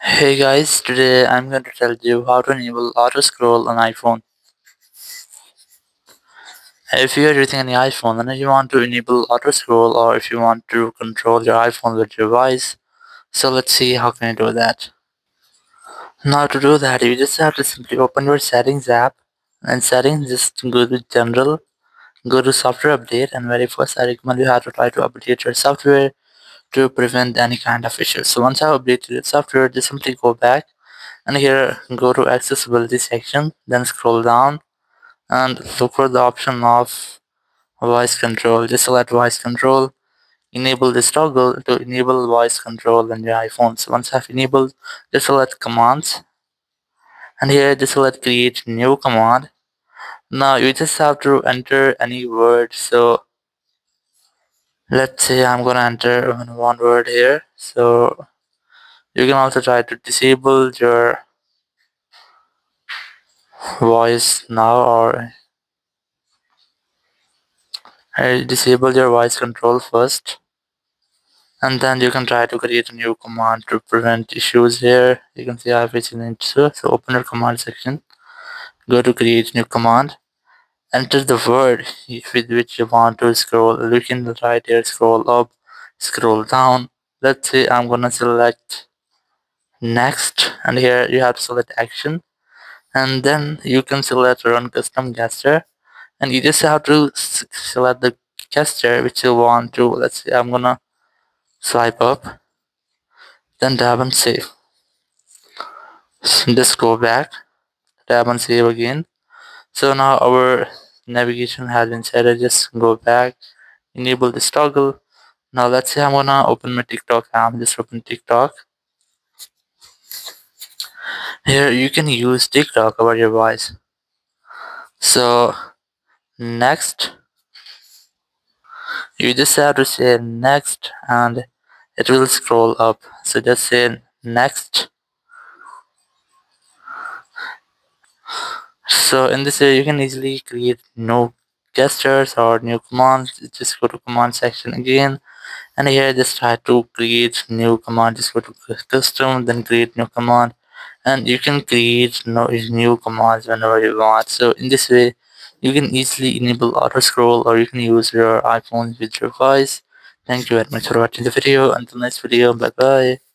Hey guys, today I'm going to tell you how to enable auto scroll on iPhone. If you are using any iPhone and if you want to enable auto scroll or if you want to control your iPhone with your voice, so let's see how can you do that. Now to do that, you just have to simply open your settings app and settings just go to general, go to software update, and very first I recommend you have to try to update your software to prevent any kind of issues. So once I updated your software, just simply go back and here go to accessibility section, then scroll down and look for the option of voice control. Just select voice control, enable this toggle to enable voice control in your iPhone. So once I've enabled, just select commands and here just select create new command. Now you just have to enter any word. So let's say I'm gonna enter one word here. So you can also try to disable your voice now or disable your voice control first, and then you can try to create a new command to prevent issues. Here you can see I'm facing an issue, so open your command section, go to create new command, enter the word with which you want to scroll. You can right here scroll up, scroll down. Let's say I'm gonna select next, and here you have to select action, and then you can select run custom gesture, and you just have to select the gesture which you want to. Let's say I'm gonna swipe up, then tap and save. Just go back, tap and save again. So now our navigation has been set. I just go back, enable this toggle. Now let's say I'm gonna open my TikTok app. Just open TikTok. Here you can use TikTok over your voice. So next, you just have to say next and it will scroll up. So just say next. So in this way you can easily create new gestures or new commands. Just go to command section again, and here just try to create new command. Just go to custom, then create new command, and you can create new commands whenever you want. So in this way you can easily enable auto scroll or you can use your iPhone with your voice. Thank you very much for watching the video. Until next video, bye bye.